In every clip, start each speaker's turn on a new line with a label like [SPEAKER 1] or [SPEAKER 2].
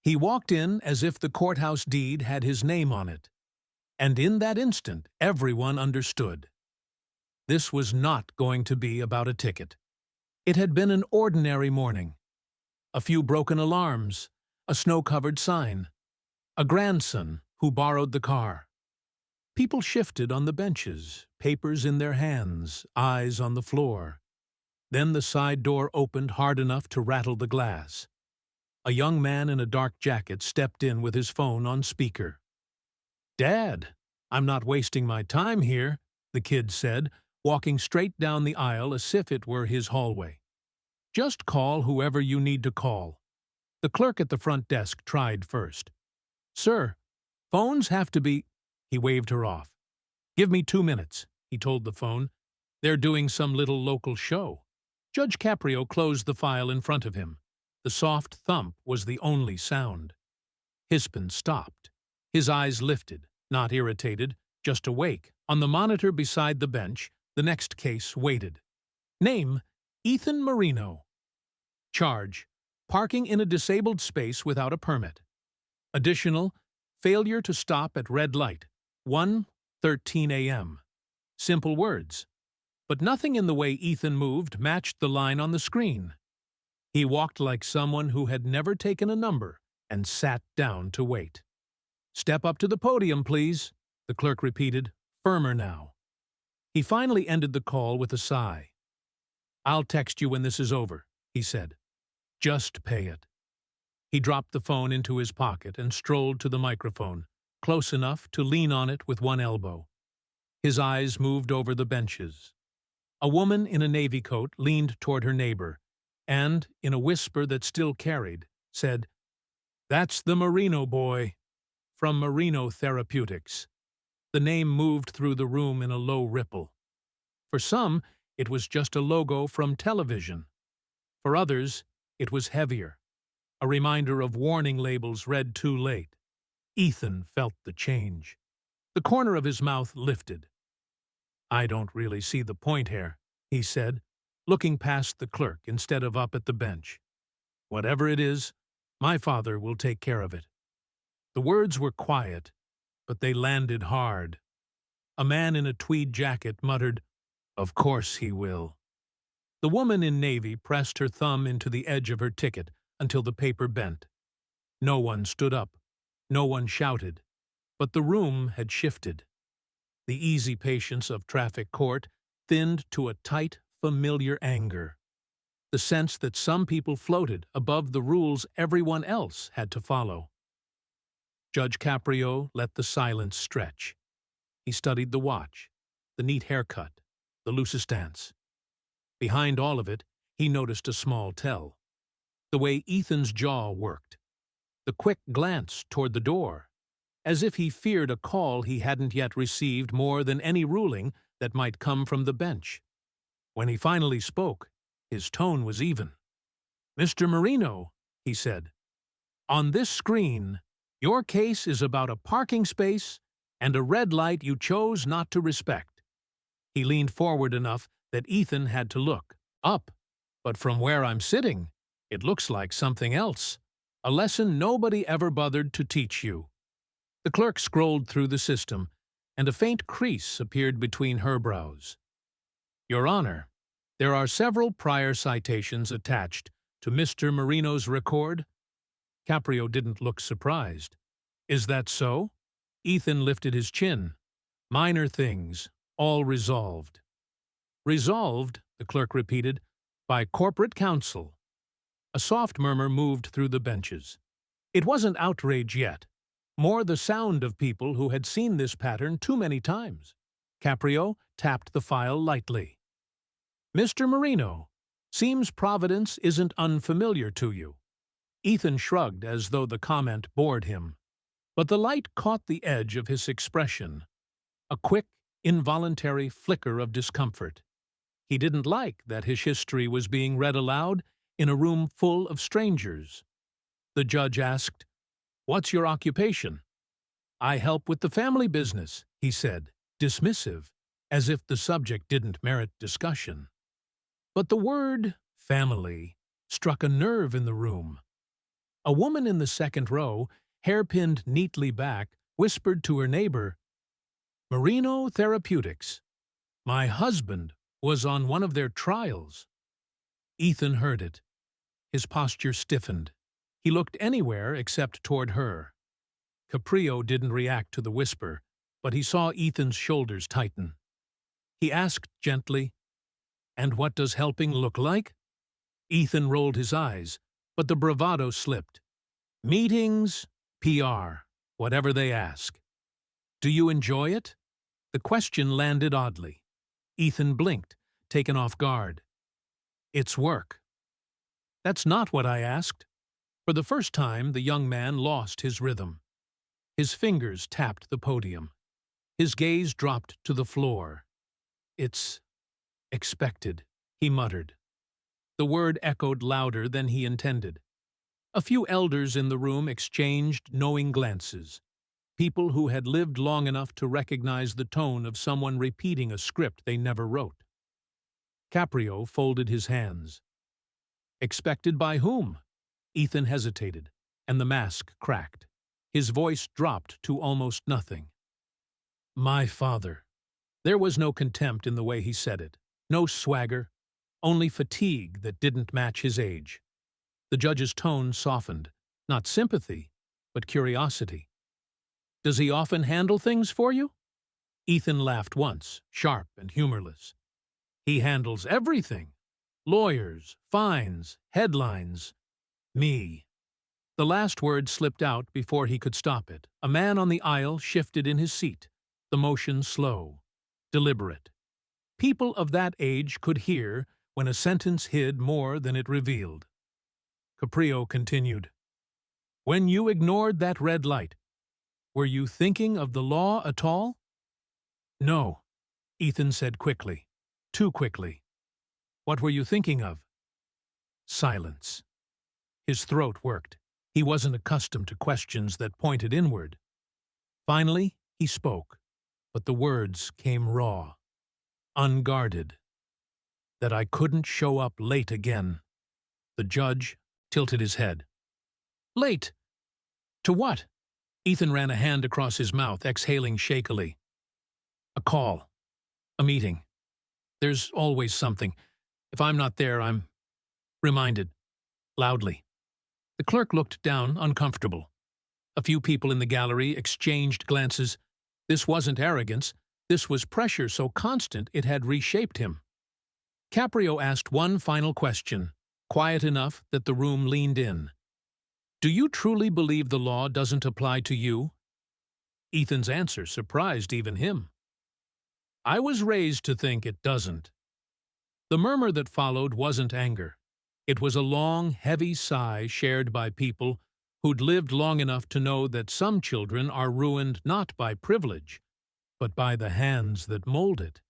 [SPEAKER 1] He walked in as if the courthouse deed had his name on it. And in that instant, everyone understood. This was not going to be about a ticket. It had been an ordinary morning. A few broken alarms, a snow-covered sign, a grandson who borrowed the car. People shifted on the benches, papers in their hands, eyes on the floor. Then the side door opened hard enough to rattle the glass. A young man in a dark jacket stepped in with his phone on speaker. "Dad, I'm not wasting my time here," the kid said, walking straight down the aisle as if it were his hallway. "Just call whoever you need to call." The clerk at the front desk tried first. "Sir, phones have to be—" He waved her off. "Give me 2 minutes," he told the phone. "They're doing some little local show." Judge Caprio closed the file in front of him. The soft thump was the only sound. Hispin stopped. His eyes lifted, not irritated, just awake. On the monitor beside the bench, the next case waited. Name, Ethan Marino. Charge, parking in a disabled space without a permit. Additional, failure to stop at red light, 1:13 a.m. Simple words. But nothing in the way Ethan moved matched the line on the screen. He walked like someone who had never taken a number and sat down to wait. "Step up to the podium, please," the clerk repeated, firmer now. He finally ended the call with a sigh. "I'll text you when this is over," he said. "Just pay it." He dropped the phone into his pocket and strolled to the microphone, close enough to lean on it with one elbow. His eyes moved over the benches. A woman in a navy coat leaned toward her neighbor and, in a whisper that still carried, said, "That's the Marino boy, from Marino Therapeutics." The name moved through the room in a low ripple. For some, it was just a logo from television. For others, it was heavier, a reminder of warning labels read too late. Ethan felt the change. The corner of his mouth lifted. "I don't really see the point here," he said, looking past the clerk instead of up at the bench. "Whatever it is, my father will take care of it." The words were quiet, but they landed hard. A man in a tweed jacket muttered, "Of course he will." The woman in navy pressed her thumb into the edge of her ticket until the paper bent. No one stood up. No one shouted. But the room had shifted. The easy patience of traffic court thinned to a tight, familiar anger. The sense that some people floated above the rules everyone else had to follow. Judge Caprio let the silence stretch. He studied the watch, the neat haircut, the loose stance. Behind all of it, he noticed a small tell. The way Ethan's jaw worked. The quick glance toward the door, as if he feared a call he hadn't yet received more than any ruling that might come from the bench. When he finally spoke, his tone was even. "Mr. Marino," he said, "on this screen, your case is about a parking space and a red light you chose not to respect." He leaned forward enough that Ethan had to look up. "But from where I'm sitting, it looks like something else. A lesson nobody ever bothered to teach you." The clerk scrolled through the system, and a faint crease appeared between her brows. "Your Honor, there are several prior citations attached to Mr. Marino's record." Caprio didn't look surprised. "Is that so?" Ethan lifted his chin. "Minor things, all resolved." "Resolved," the clerk repeated, "by corporate counsel." A soft murmur moved through the benches. It wasn't outrage yet, more the sound of people who had seen this pattern too many times. Caprio tapped the file lightly. "Mr. Marino, seems Providence isn't unfamiliar to you." Ethan shrugged as though the comment bored him. But the light caught the edge of his expression, a quick, involuntary flicker of discomfort. He didn't like that his history was being read aloud in a room full of strangers. The judge asked, "What's your occupation?" "I help with the family business," he said, dismissive, as if the subject didn't merit discussion. But the word family struck a nerve in the room. A woman in the second row, hair pinned neatly back, whispered to her neighbor, "Marino Therapeutics. My husband was on one of their trials." Ethan heard it. His posture stiffened. He looked anywhere except toward her. Caprio didn't react to the whisper, but he saw Ethan's shoulders tighten. He asked gently, "And what does helping look like?" Ethan rolled his eyes, but the bravado slipped. "Meetings, PR, whatever they ask." "Do you enjoy it?" The question landed oddly. Ethan blinked, taken off guard. "It's work." "That's not what I asked." For the first time, the young man lost his rhythm. His fingers tapped the podium. His gaze dropped to the floor. "It's expected," he muttered. The word echoed louder than he intended. A few elders in the room exchanged knowing glances, people who had lived long enough to recognize the tone of someone repeating a script they never wrote. Caprio folded his hands. "Expected by whom?" Ethan hesitated, and the mask cracked. His voice dropped to almost nothing. "My father." There was no contempt in the way he said it, no swagger, only fatigue that didn't match his age. The judge's tone softened, not sympathy, but curiosity. "Does he often handle things for you?" Ethan laughed once, sharp and humorless. "He handles everything. Lawyers, fines, headlines. Me." The last word slipped out before he could stop it. A man on the aisle shifted in his seat, the motion slow, deliberate. People of that age could hear when a sentence hid more than it revealed. Caprio continued, "When you ignored that red light, were you thinking of the law at all?" "No," Ethan said quickly, too quickly. "What were you thinking of?" Silence. His throat worked. He wasn't accustomed to questions that pointed inward. Finally, he spoke, but the words came raw, unguarded. "That I couldn't show up late again." The judge tilted his head. "Late? To what?" Ethan ran a hand across his mouth, exhaling shakily. "A call. A meeting. There's always something. If I'm not there, I'm reminded." Loudly. The clerk looked down, uncomfortable. A few people in the gallery exchanged glances. This wasn't arrogance. This was pressure so constant it had reshaped him. Caprio asked one final question, quiet enough that the room leaned in. "Do you truly believe the law doesn't apply to you?" Ethan's answer surprised even him. "I was raised to think it doesn't." The murmur that followed wasn't anger. It was a long, heavy sigh shared by people who'd lived long enough to know that some children are ruined not by privilege, but by the hands that mold it.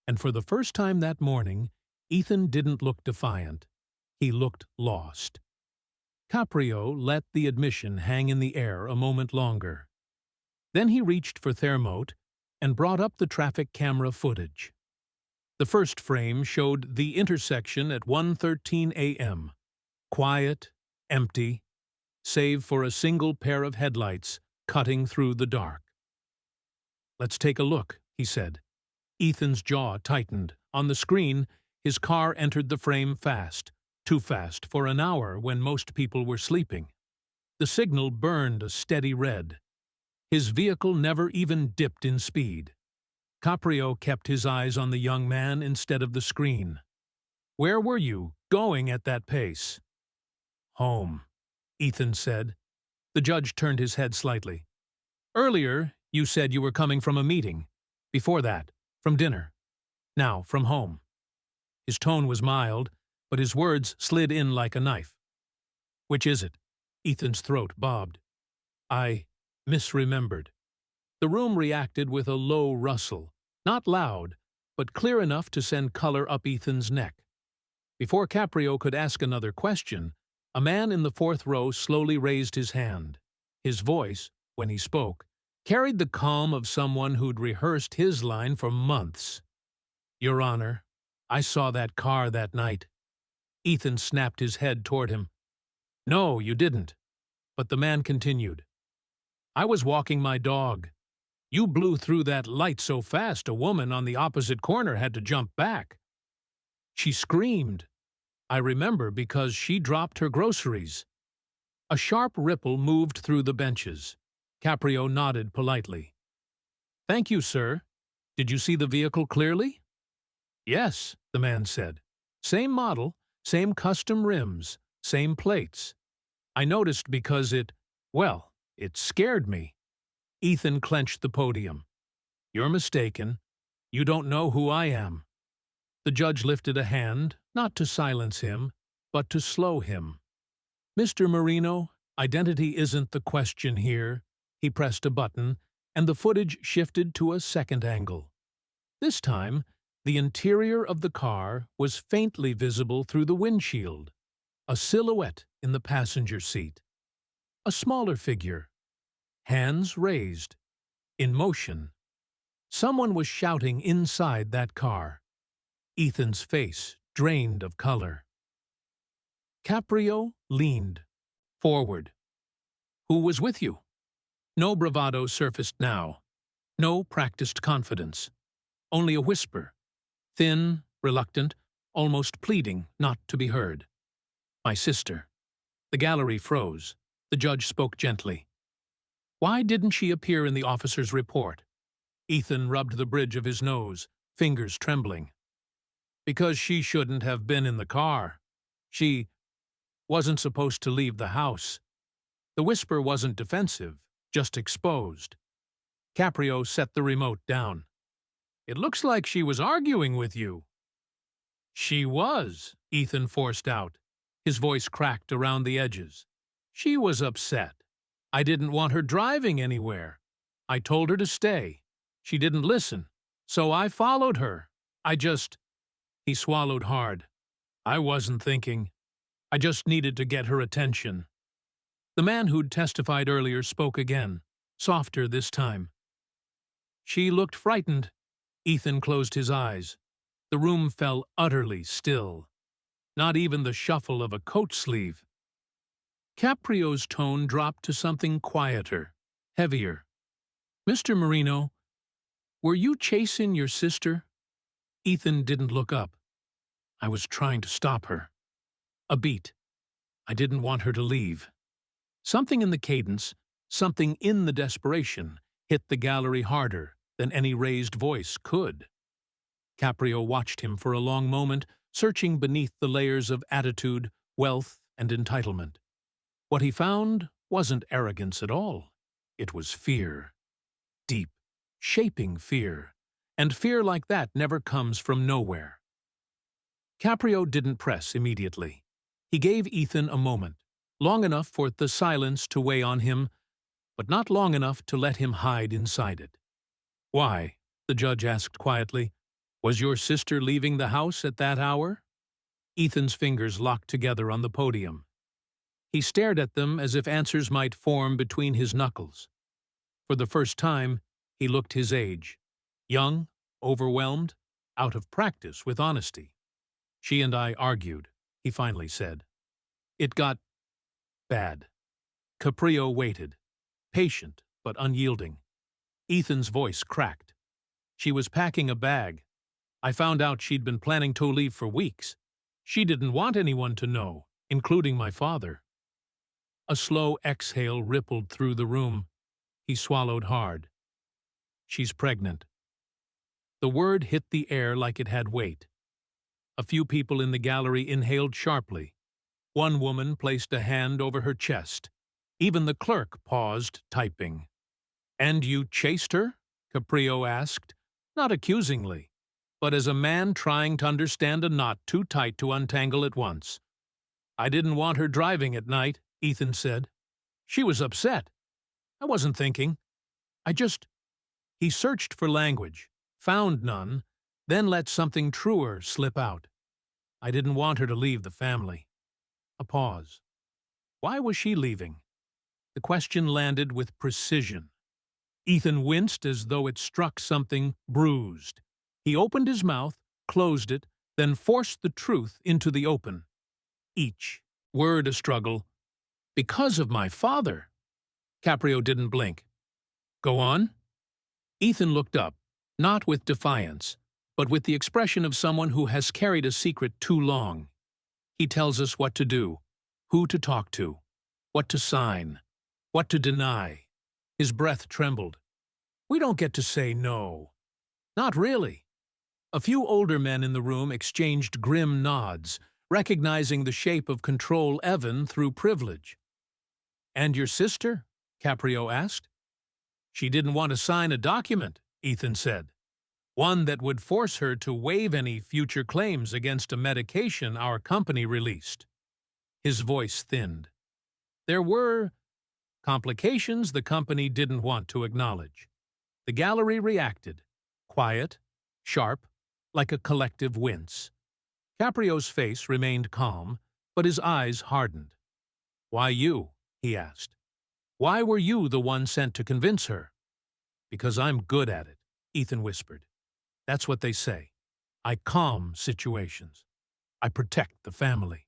[SPEAKER 1] And for the first time that morning, Ethan didn't look defiant. He looked lost. Caprio let the admission hang in the air a moment longer. Then he reached for Thermote and brought up the traffic camera footage. The first frame showed the intersection at 1:13 a.m. Quiet, empty, save for a single pair of headlights cutting through the dark. "Let's take a look," he said. Ethan's jaw tightened. On the screen, his car entered the frame fast, too fast for an hour when most people were sleeping. The signal burned a steady red. His vehicle never even dipped in speed. Caprio kept his eyes on the young man instead of the screen. "Where were you, going at that pace?" "Home," Ethan said. The judge turned his head slightly. "Earlier, you said you were coming from a meeting. Before that, from dinner. Now, from home." His tone was mild, but his words slid in like a knife. "Which is it?" Ethan's throat bobbed. "I misremembered." The room reacted with a low rustle, not loud, but clear enough to send color up Ethan's neck. Before Caprio could ask another question, a man in the fourth row slowly raised his hand. His voice, when he spoke, carried the calm of someone who'd rehearsed his line for months. "Your Honor, I saw that car that night." Ethan snapped his head toward him. No, you didn't. But the man continued. I was walking my dog. You blew through that light so fast a woman on the opposite corner had to jump back. She screamed. I remember because she dropped her groceries. A sharp ripple moved through the benches. Caprio nodded politely. Thank you, sir. Did you see the vehicle clearly? Yes, the man said. Same model, same custom rims, same plates. I noticed because it scared me. Ethan clenched the podium. You're mistaken. You don't know who I am. The judge lifted a hand, not to silence him, but to slow him. Mr. Marino, identity isn't the question here. He pressed a button, and the footage shifted to a second angle. This time, the interior of the car was faintly visible through the windshield, a silhouette in the passenger seat. A smaller figure, hands raised, in motion. Someone was shouting inside that car. Ethan's face drained of color. Caprio leaned forward. Who was with you? No bravado surfaced now. No practiced confidence. Only a whisper. Thin, reluctant, almost pleading not to be heard. My sister. The gallery froze. The judge spoke gently. Why didn't she appear in the officer's report? Ethan rubbed the bridge of his nose, fingers trembling. Because she shouldn't have been in the car. She wasn't supposed to leave the house. The whisper wasn't defensive, just exposed. Caprio set the remote down. It looks like she was arguing with you. She was, Ethan forced out. His voice cracked around the edges. She was upset. I didn't want her driving anywhere. I told her to stay. She didn't listen, so I followed her. He swallowed hard. I wasn't thinking. I just needed to get her attention. The man who'd testified earlier spoke again, softer this time. She looked frightened. Ethan closed his eyes. The room fell utterly still. Not even the shuffle of a coat sleeve. Caprio's tone dropped to something quieter, heavier. Mr. Marino, were you chasing your sister? Ethan didn't look up. I was trying to stop her. A beat. I didn't want her to leave. Something in the cadence, something in the desperation, hit the gallery harder than any raised voice could. Caprio watched him for a long moment, searching beneath the layers of attitude, wealth, and entitlement. What he found wasn't arrogance at all. It was fear. Deep, shaping fear. And fear like that never comes from nowhere. Caprio didn't press immediately. He gave Ethan a moment, long enough for the silence to weigh on him, but not long enough to let him hide inside it. Why? The judge asked quietly. Was your sister leaving the house at that hour? Ethan's fingers locked together on the podium. He stared at them as if answers might form between his knuckles. For the first time, he looked his age. Young, overwhelmed, out of practice with honesty. She and I argued, he finally said. It got bad. Caprio waited, patient but unyielding. Ethan's voice cracked. She was packing a bag. I found out she'd been planning to leave for weeks. She didn't want anyone to know, including my father. A slow exhale rippled through the room. He swallowed hard. She's pregnant. The word hit the air like it had weight. A few people in the gallery inhaled sharply. One woman placed a hand over her chest. Even the clerk paused, typing. And you chased her? Caprio asked, not accusingly, but as a man trying to understand a knot too tight to untangle at once. I didn't want her driving at night, Ethan said. She was upset. I wasn't thinking. He searched for language, found none, then let something truer slip out. I didn't want her to leave the family. A pause. Why was she leaving? The question landed with precision. Ethan winced as though it struck something bruised. He opened his mouth, closed it, then forced the truth into the open. Each word a struggle, Because of my father. Caprio didn't blink. Go on? Ethan looked up, not with defiance, but with the expression of someone who has carried a secret too long. He tells us what to do, who to talk to, what to sign, what to deny. His breath trembled. We don't get to say no. Not really. A few older men in the room exchanged grim nods, recognizing the shape of Control Evan through privilege. And your sister? Caprio asked. She didn't want to sign a document, Ethan said. One that would force her to waive any future claims against a medication our company released. His voice thinned. There were complications the company didn't want to acknowledge. The gallery reacted, quiet, sharp, like a collective wince. Caprio's face remained calm, but his eyes hardened. Why you? He asked. Why were you the one sent to convince her? Because I'm good at it, Ethan whispered. That's what they say. I calm situations. I protect the family.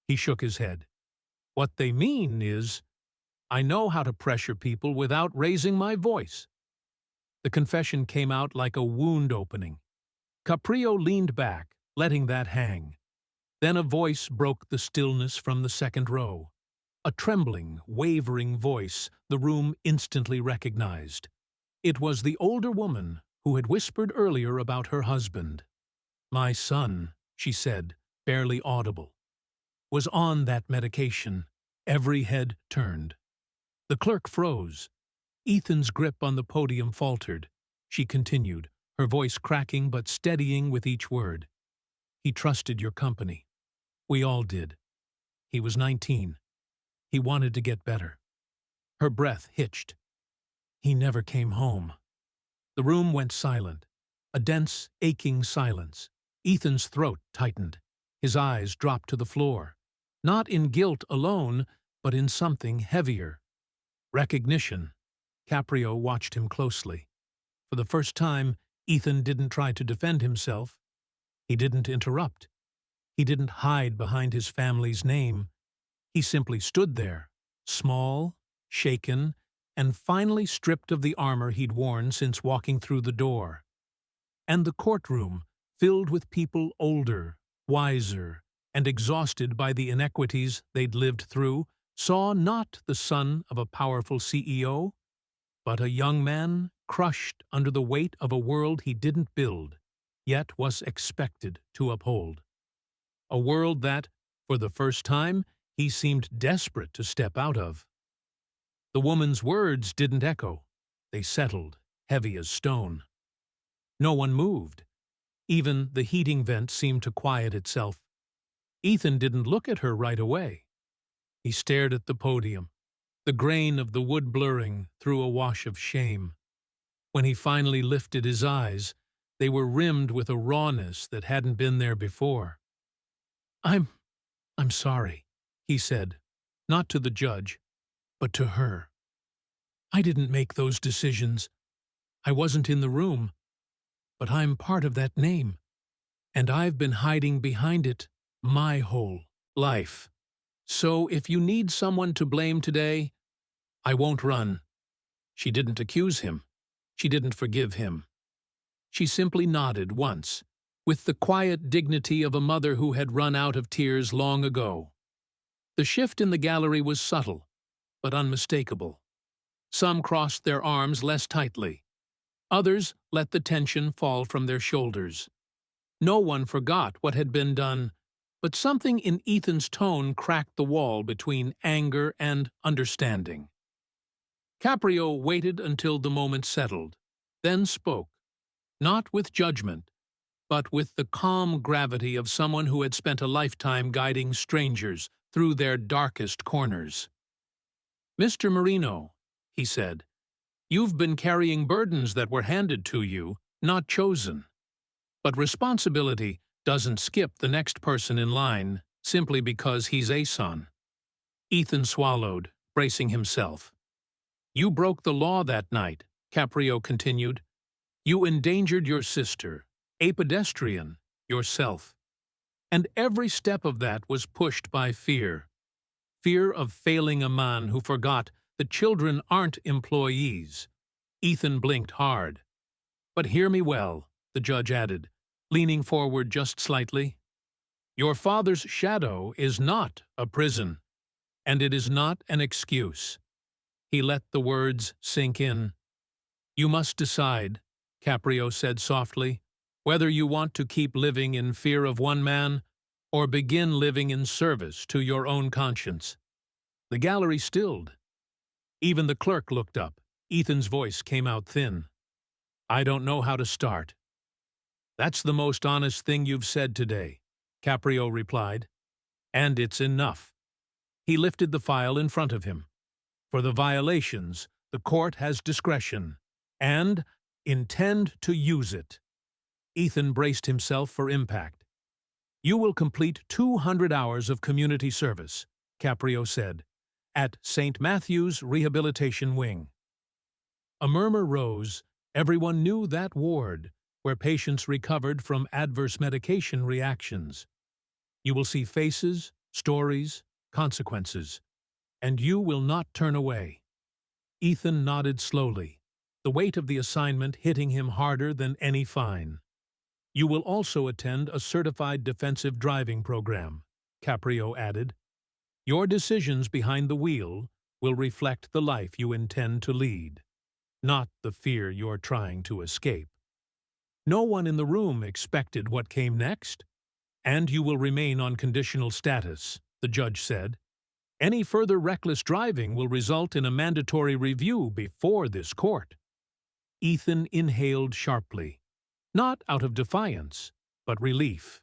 [SPEAKER 1] He shook his head. What they mean is, I know how to pressure people without raising my voice. The confession came out like a wound opening. Caprio leaned back, letting that hang. Then a voice broke the stillness from the second row. A trembling, wavering voice the room instantly recognized. It was the older woman who had whispered earlier about her husband. My son, she said, barely audible, was on that medication. Every head turned. The clerk froze. Ethan's grip on the podium faltered. She continued, her voice cracking but steadying with each word. He trusted your company. We all did. He was 19. He wanted to get better. Her breath hitched. He never came home. The room went silent, a dense, aching silence. Ethan's throat tightened. His eyes dropped to the floor, not in guilt alone, but in something heavier. Recognition. Caprio watched him closely. For the first time, Ethan didn't try to defend himself. He didn't interrupt. He didn't hide behind his family's name. He simply stood there, small, shaken, and finally stripped of the armor he'd worn since walking through the door. And the courtroom, filled with people older, wiser, and exhausted by the inequities they'd lived through, saw not the son of a powerful CEO, but a young man crushed under the weight of a world he didn't build, yet was expected to uphold. A world that, for the first time, he seemed desperate to step out of. The woman's words didn't echo. They settled, heavy as stone. No one moved. Even the heating vent seemed to quiet itself. Ethan didn't look at her right away. He stared at the podium, the grain of the wood blurring through a wash of shame. When he finally lifted his eyes, they were rimmed with a rawness that hadn't been there before. I'm sorry, he said, not to the judge, but to her. I didn't make those decisions. I wasn't in the room. But I'm part of that name, and I've been hiding behind it my whole life. So if you need someone to blame today, I won't run. She didn't accuse him. She didn't forgive him. She simply nodded once, with the quiet dignity of a mother who had run out of tears long ago. The shift in the gallery was subtle, but unmistakable. Some crossed their arms less tightly. Others let the tension fall from their shoulders. No one forgot what had been done, but something in Ethan's tone cracked the wall between anger and understanding. Caprio waited until the moment settled, then spoke, not with judgment, but with the calm gravity of someone who had spent a lifetime guiding strangers through their darkest corners. Mr. Marino, he said, you've been carrying burdens that were handed to you, not chosen. But responsibility doesn't skip the next person in line simply because he's a son. Ethan swallowed, bracing himself. You broke the law that night, Caprio continued. You endangered your sister, a pedestrian, yourself. And every step of that was pushed by fear. Fear of failing a man who forgot that children aren't employees. Ethan blinked hard. "But hear me well," the judge added, leaning forward just slightly. "Your father's shadow is not a prison, and it is not an excuse." He let the words sink in. "You must decide," Caprio said softly, "whether you want to keep living in fear of one man or begin living in service to your own conscience." The gallery stilled. Even the clerk looked up. Ethan's voice came out thin. "I don't know how to start." "That's the most honest thing you've said today," Caprio replied. "And it's enough." He lifted the file in front of him. "For the violations, the court has discretion, and intend to use it." Ethan braced himself for impact. "You will complete 200 hours of community service," Caprio said, "at St. Matthew's Rehabilitation Wing." A murmur rose. Everyone knew that ward, where patients recovered from adverse medication reactions. You will see faces, stories, consequences, and you will not turn away. Ethan nodded slowly, the weight of the assignment hitting him harder than any fine. "You will also attend a certified defensive driving program," Caprio added. "Your decisions behind the wheel will reflect the life you intend to lead, not the fear you're trying to escape." No one in the room expected what came next. "And you will remain on conditional status," the judge said. "Any further reckless driving will result in a mandatory review before this court." Ethan inhaled sharply, not out of defiance, but relief.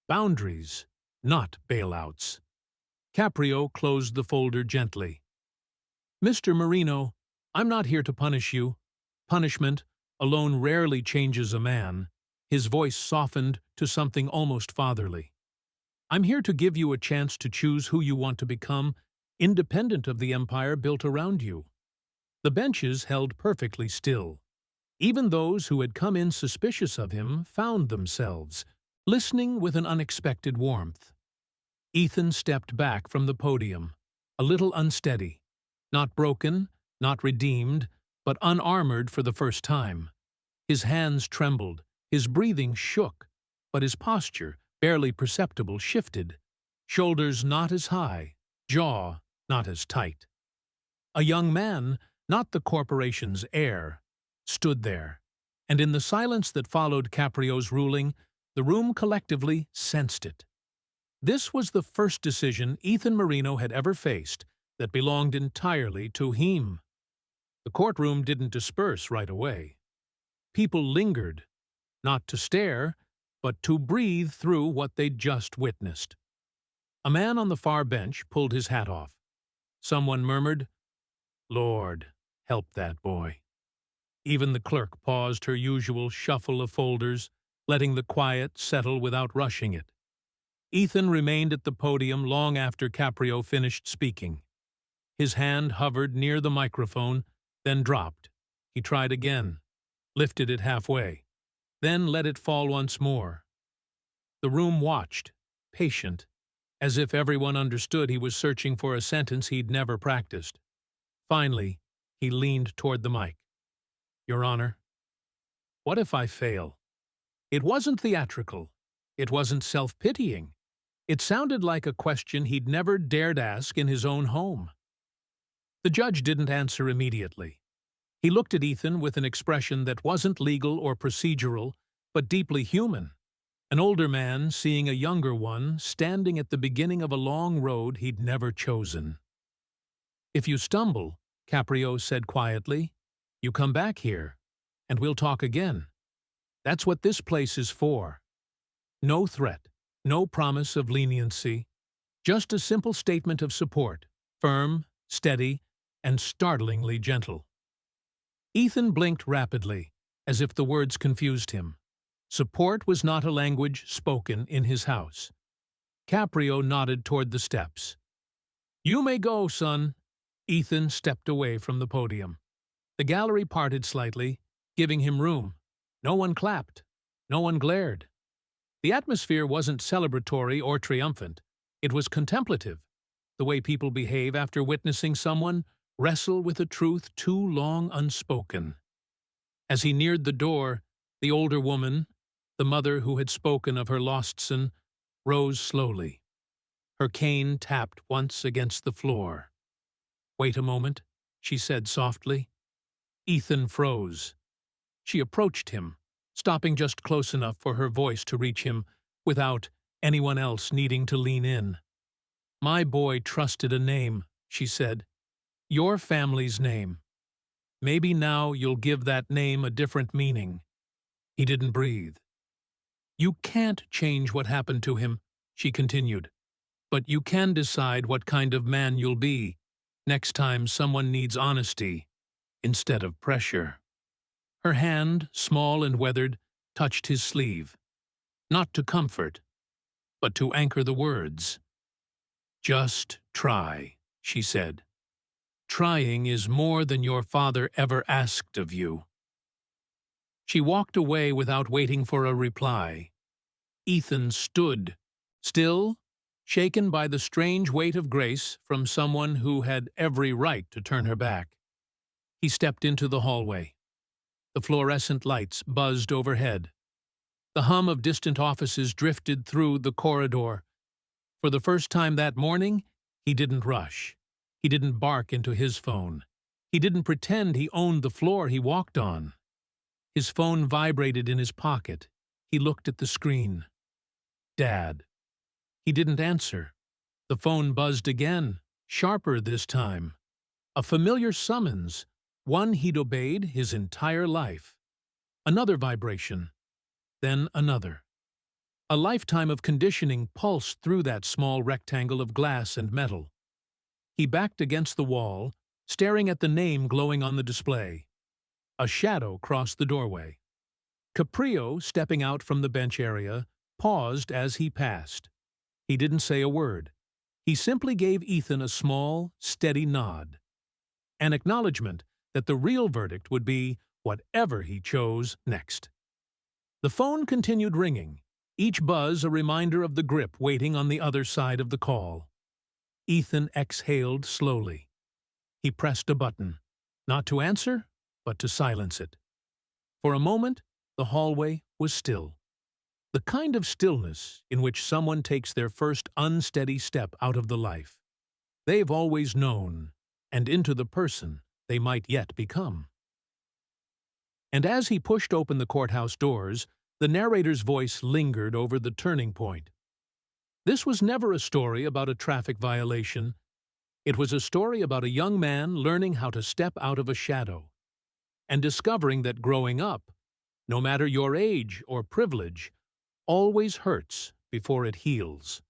[SPEAKER 1] Boundaries, not bailouts. Caprio closed the folder gently. "Mr. Marino, I'm not here to punish you. Punishment alone rarely changes a man." His voice softened to something almost fatherly. "I'm here to give you a chance to choose who you want to become, independent of the empire built around you." The benches held perfectly still. Even those who had come in suspicious of him found themselves listening with an unexpected warmth. Ethan stepped back from the podium, a little unsteady, not broken, not redeemed, but unarmored for the first time. His hands trembled, his breathing shook, but his posture, barely perceptible, shifted. Shoulders not as high, jaw not as tight. A young man, not the corporation's heir, stood there, and in the silence that followed Caprio's ruling, the room collectively sensed it. This was the first decision Ethan Marino had ever faced that belonged entirely to him. The courtroom didn't disperse right away. People lingered, not to stare, but to breathe through what they'd just witnessed. A man on the far bench pulled his hat off. Someone murmured, "Lord, help that boy." Even the clerk paused her usual shuffle of folders, letting the quiet settle without rushing it. Ethan remained at the podium long after Caprio finished speaking. His hand hovered near the microphone, then dropped. He tried again, lifted it halfway, then let it fall once more. The room watched, patient, as if everyone understood he was searching for a sentence he'd never practiced. Finally, he leaned toward the mic. "Your Honor, what if I fail?" It wasn't theatrical. It wasn't self-pitying. It sounded like a question he'd never dared ask in his own home. The judge didn't answer immediately. He looked at Ethan with an expression that wasn't legal or procedural, but deeply human. An older man seeing a younger one standing at the beginning of a long road he'd never chosen. "If you stumble," Caprio said quietly, "you come back here, and we'll talk again. That's what this place is for." No threat, no promise of leniency, just a simple statement of support, firm, steady, and startlingly gentle. Ethan blinked rapidly, as if the words confused him. Support was not a language spoken in his house. Caprio nodded toward the steps. "You may go, son." Ethan stepped away from the podium. The gallery parted slightly, giving him room. No one clapped. No one glared. The atmosphere wasn't celebratory or triumphant. It was contemplative. the way people behave after witnessing someone wrestle with a truth too long unspoken. As he neared the door, the older woman, the mother who had spoken of her lost son, rose slowly. Her cane tapped once against the floor. "Wait a moment," she said softly. Ethan froze. She approached him, stopping just close enough for her voice to reach him without anyone else needing to lean in. "My boy trusted a name," she said. "Your family's name. Maybe now you'll give that name a different meaning." He didn't breathe. "You can't change what happened to him," she continued. "But you can decide what kind of man you'll be next time someone needs honesty instead of pressure." Her hand, small and weathered, touched his sleeve. Not to comfort, but to anchor the words. "Just try," she said. "Trying is more than your father ever asked of you." She walked away without waiting for a reply. Ethan stood, still, shaken by the strange weight of grace from someone who had every right to turn her back. He stepped into the hallway. The fluorescent lights buzzed overhead. The hum of distant offices drifted through the corridor. For the first time that morning, he didn't rush. He didn't bark into his phone. He didn't pretend he owned the floor he walked on. His phone vibrated in his pocket. He looked at the screen. Dad. He didn't answer. The phone buzzed again, sharper this time. A familiar summons, one he'd obeyed his entire life. Another vibration, then another. A lifetime of conditioning pulsed through that small rectangle of glass and metal. He backed against the wall, staring at the name glowing on the display. A shadow crossed the doorway. Caprio, stepping out from the bench area, paused as he passed. He didn't say a word. He simply gave Ethan a small, steady nod. An acknowledgement that the real verdict would be whatever he chose next. The phone continued ringing, each buzz a reminder of the grip waiting on the other side of the call. Ethan exhaled slowly. He pressed a button, not to answer, but to silence it. For a moment, the hallway was still. The kind of stillness in which someone takes their first unsteady step out of the life they've always known and into the person they might yet become. And as he pushed open the courthouse doors, the narrator's voice lingered over the turning point. This was never a story about a traffic violation. It was a story about a young man learning how to step out of a shadow and discovering that growing up, no matter your age or privilege, always hurts before it heals.